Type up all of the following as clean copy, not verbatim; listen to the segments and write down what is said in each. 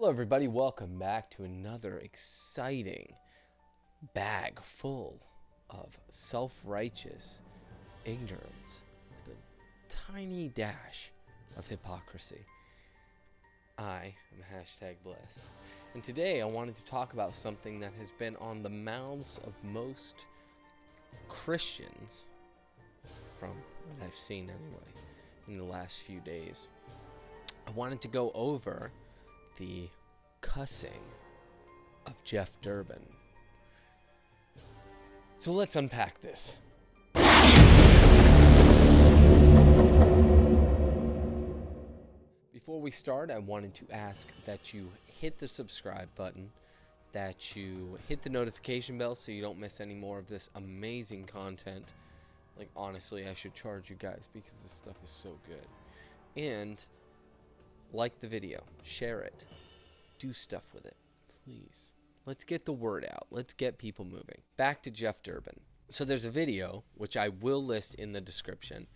Hello everybody, welcome back to another exciting bag full of self-righteous ignorance with a tiny dash of hypocrisy. I am #blessed, and today I wanted to talk about something that has been on the mouths of most Christians, from what I've seen anyway, in the last few days. I wanted to go over the cussing of Jeff Durbin. So let's unpack this. Before we start, I wanted to ask that you hit the subscribe button, that you hit the notification bell so you don't miss any more of this amazing content. Like, honestly, I should charge you guys because this stuff is so good. And like the video, share it, do stuff with it, please. Let's get the word out. Let's get people moving. Back to Jeff Durbin. So there's a video, which I will list in the description,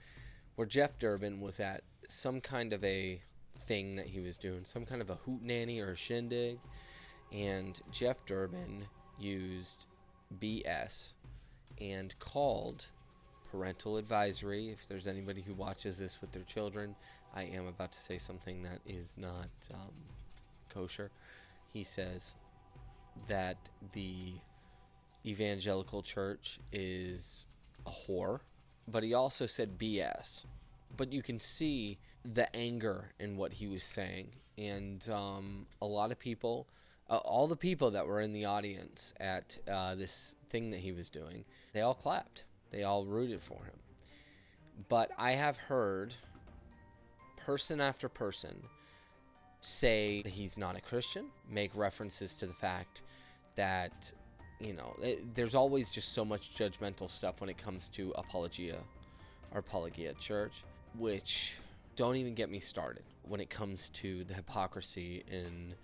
where Jeff Durbin was at some kind of a thing that he was doing, some kind of a hootenanny or a shindig, and Jeff Durbin used BS and called parental advisory. If there's anybody who watches this with their children, I am about to say something that is not kosher. He says that the evangelical church is a whore, but he also said BS. But you can see the anger in what he was saying, and a lot of people, all the people that were in the audience at this thing that he was doing, they all clapped. They all rooted for him. But I have heard person after person say that he's not a Christian, make references to the fact that, there's always just so much judgmental stuff when it comes to apologia church, which, don't even get me started when it comes to the hypocrisy in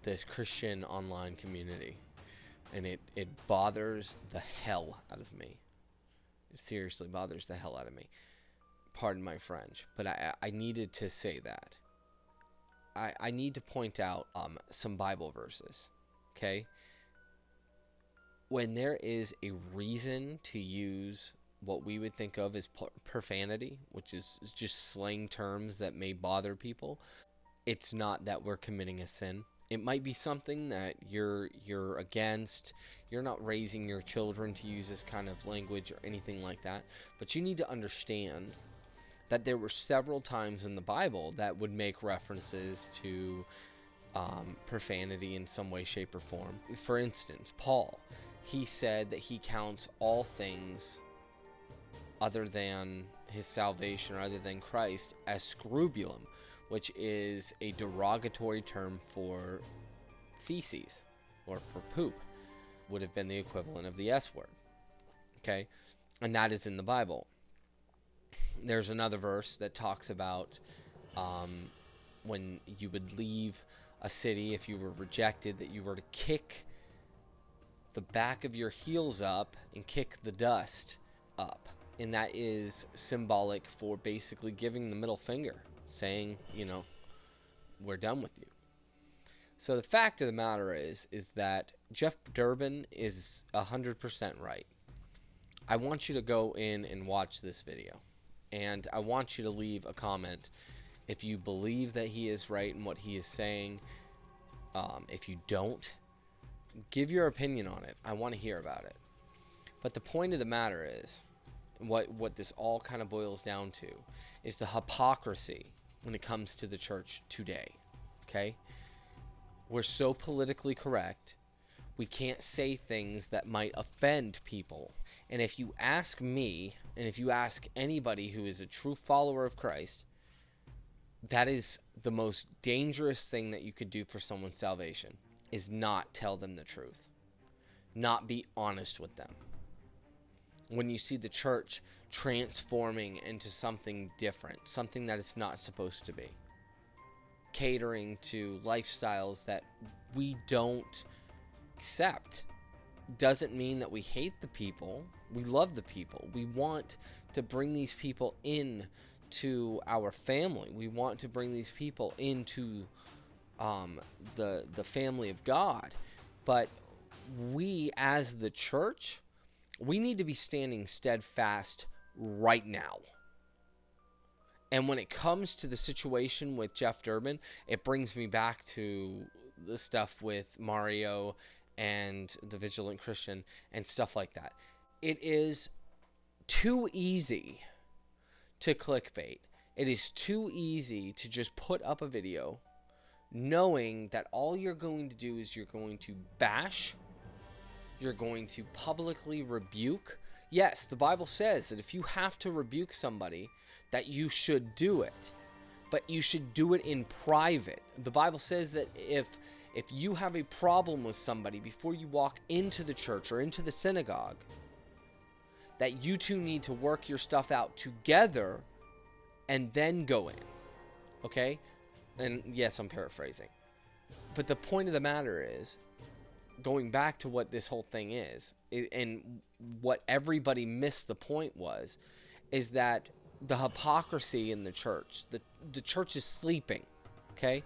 this Christian online community. And it bothers the hell out of me. It seriously bothers the hell out of me. Pardon my French, but I needed to say that. I need to point out some Bible verses, okay? When there is a reason to use what we would think of as profanity, which is just slang terms that may bother people, it's not that we're committing a sin. It might be something that you're against. You're not raising your children to use this kind of language or anything like that, but you need to understand that there were several times in the Bible that would make references to profanity in some way, shape, or form. For instance, Paul, he said that he counts all things other than his salvation or other than Christ as scrubulum, which is a derogatory term for feces or for poop. Would have been the equivalent of the S word. Okay? And that is in the Bible. There's another verse that talks about when you would leave a city, if you were rejected, that you were to kick the back of your heels up and kick the dust up. And that is symbolic for basically giving the middle finger, saying, we're done with you. So the fact of the matter is that Jeff Durbin is 100% right. I want you to go in and watch this video. And I want you to leave a comment if you believe that he is right in what he is saying. If you don't, give your opinion on it. I want to hear about it. But the point of the matter is, what this all kind of boils down to, is the hypocrisy when it comes to the church today. Okay? We're so politically correct, we can't say things that might offend people. And if you ask me, and if you ask anybody who is a true follower of Christ, that is the most dangerous thing that you could do for someone's salvation, is not tell them the truth. Not be honest with them. When you see the church transforming into something different, something that it's not supposed to be, catering to lifestyles that we don't accept, doesn't mean that we hate the people. We love the people. We want to bring these people in to our family. We want to bring these people into the family of God. But we as the church, we need to be standing steadfast right now. And when it comes to the situation with Jeff Durbin, it brings me back to the stuff with Mario and the Vigilant Christian and stuff like that. It is too easy to clickbait. It is too easy to just put up a video knowing that all you're going to do is you're going to bash, you're going to publicly rebuke. Yes, the Bible says that if you have to rebuke somebody, that you should do it, but you should do it in private. The Bible says that if you have a problem with somebody before you walk into the church or into the synagogue, that you two need to work your stuff out together and then go in. Okay? And yes, I'm paraphrasing. But the point of the matter is, going back to what this whole thing is, and what everybody missed the point was, is that the hypocrisy in the church, the church is sleeping. Okay?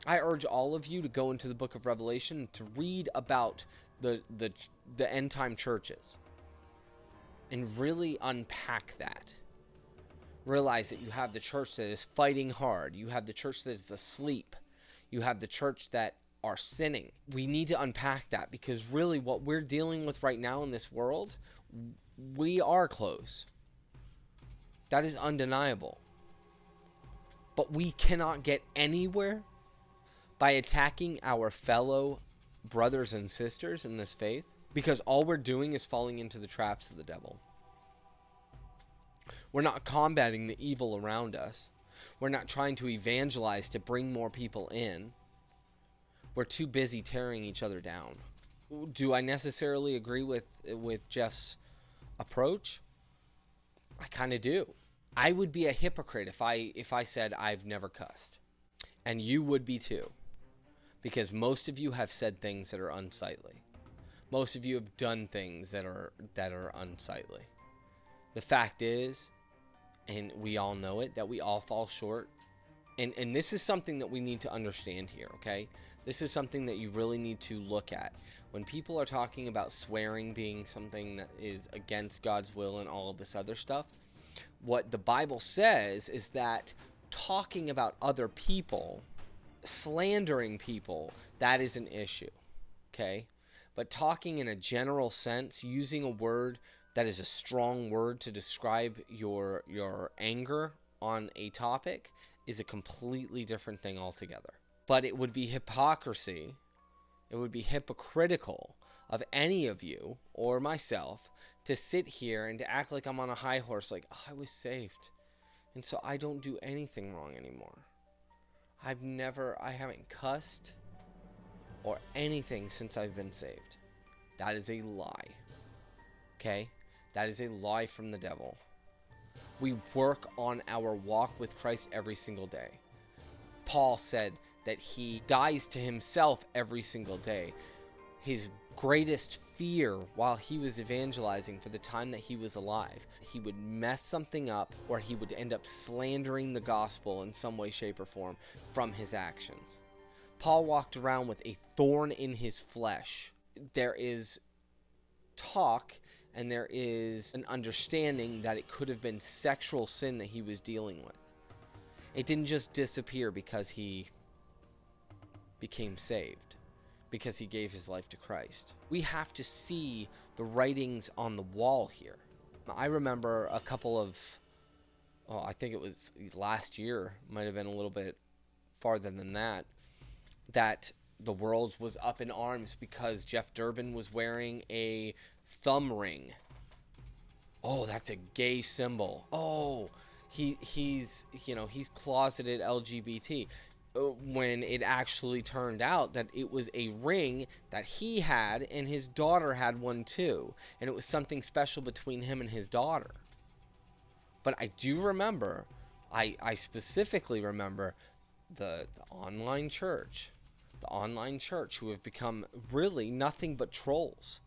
I urge all of you to go into the book of Revelation to read about the end time churches and really unpack that. Realize that you have the church that is fighting hard. You have the church that is asleep. You have the church that are sinning. We need to unpack that, because really what we're dealing with right now in this world, we are close. That is undeniable. But we cannot get anywhere by attacking our fellow brothers and sisters in this faith, because all we're doing is falling into the traps of the devil. We're not combating the evil around us. We're not trying to evangelize to bring more people in. We're too busy tearing each other down. Do I necessarily agree with Jeff's approach? I kind of do. I would be a hypocrite if I said I've never cussed. And you would be too. Because most of you have said things that are unsightly. Most of you have done things that are unsightly. The fact is, and we all know it, that we all fall short. And this is something that we need to understand here, okay? This is something that you really need to look at. When people are talking about swearing being something that is against God's will and all of this other stuff, what the Bible says is that talking about other people, slandering people, that is an issue, okay? But talking in a general sense, using a word that is a strong word to describe your anger on a topic, is a completely different thing altogether. But it would be hypocrisy, it would be hypocritical of any of you or myself to sit here and to act like I'm on a high horse, like, oh, I was saved, and so I don't do anything wrong anymore. I haven't cussed or anything since I've been saved. That is a lie. Okay? That is a lie from the devil. We work on our walk with Christ every single day. Paul said that he dies to himself every single day. His greatest fear while he was evangelizing for the time that he was alive, he would mess something up, or he would end up slandering the gospel in some way, shape, or form from his actions. Paul walked around with a thorn in his flesh. There is talk and there is an understanding that it could have been sexual sin that he was dealing with. It didn't just disappear because he became saved, because he gave his life to Christ. We have to see the writings on the wall here. I remember a couple of, I think it was last year, might have been a little bit farther than that, that the world was up in arms because Jeff Durbin was wearing a thumb ring. Oh, that's a gay symbol. Oh, he's closeted LGBT. When it actually turned out that it was a ring that he had, and his daughter had one too, and it was something special between him and his daughter. But I do remember, I specifically remember the online church who have become really nothing but trolls.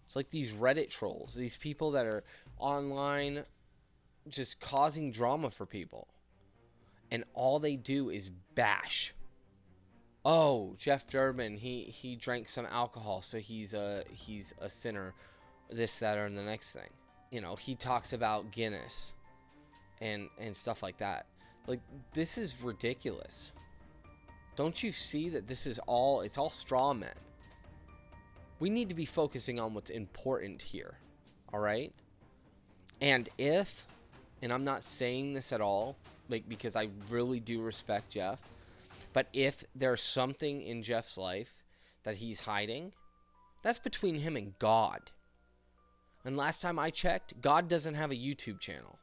It's like these Reddit trolls, these people that are online just causing drama for people. And all they do is bash. oh, Jeff Durbin, he drank some alcohol, so he's a sinner, this, that, or the next thing. You know, he talks about Guinness and stuff like that. Like, this is ridiculous. Don't you see that this is all, it's all straw men? We need to be focusing on what's important here, all right? And if, and I'm not saying this at all, like, because I really do respect Jeff, but if there's something in Jeff's life that he's hiding, that's between him and God. And last time I checked, God doesn't have a YouTube channel.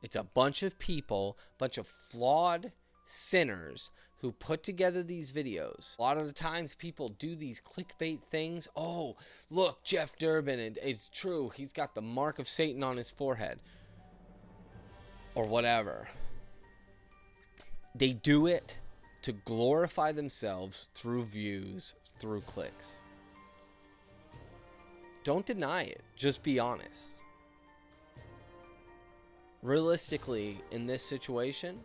It's a bunch of people, bunch of flawed sinners who put together these videos. A lot of the times people do these clickbait things. Oh, look, Jeff Durbin, it's true. He's got the mark of Satan on his forehead. Or whatever. They do it to glorify themselves through views, through clicks. Don't deny it. Just be honest. Realistically, in this situation,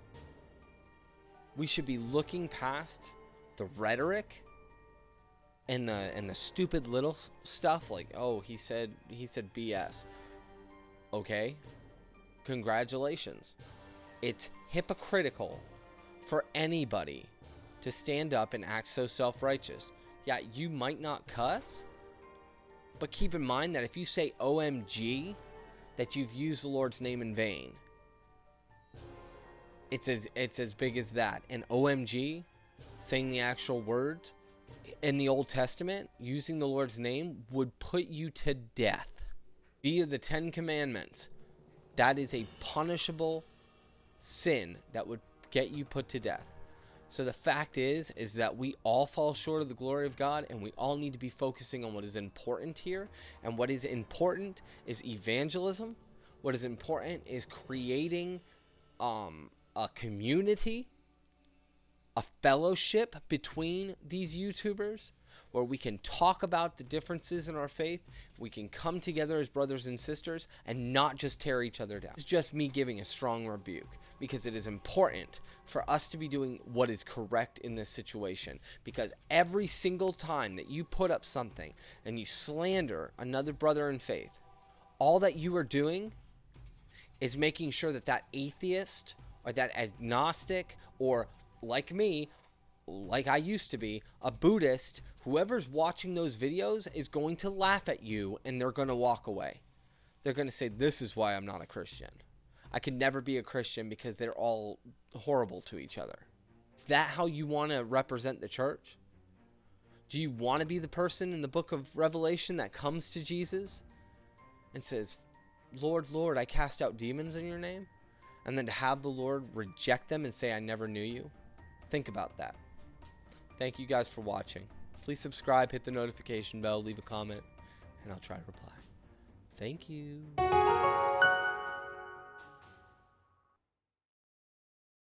we should be looking past the rhetoric and the stupid little stuff like, oh, he said BS. Okay, congratulations. It's hypocritical for anybody to stand up and act so self-righteous. Yeah, you might not cuss, but keep in mind that if you say OMG, that you've used the Lord's name in vain. It's as big as that. And OMG, saying the actual words in the Old Testament, using the Lord's name, would put you to death. Via the 10 Commandments, that is a punishable sin that would get you put to death. So the fact is that we all fall short of the glory of God, and we all need to be focusing on what is important here. And what is important is evangelism. What is important is creating a community, a fellowship between these YouTubers, where we can talk about the differences in our faith. We can come together as brothers and sisters and not just tear each other down. It's just me giving a strong rebuke, because it is important for us to be doing what is correct in this situation. Because every single time that you put up something and you slander another brother in faith, all that you are doing is making sure that that atheist or that agnostic, or like me, like I used to be, a Buddhist, whoever's watching those videos is going to laugh at you and they're going to walk away. They're going to say, this is why I'm not a Christian. I could never be a Christian because they're all horrible to each other. Is that how you want to represent the church? Do you want to be the person in the book of Revelation that comes to Jesus and says, Lord, Lord, I cast out demons in your name? And then to have the Lord reject them and say, I never knew you? Think about that. Thank you guys for watching. Please subscribe, hit the notification bell, leave a comment, and I'll try to reply. Thank you.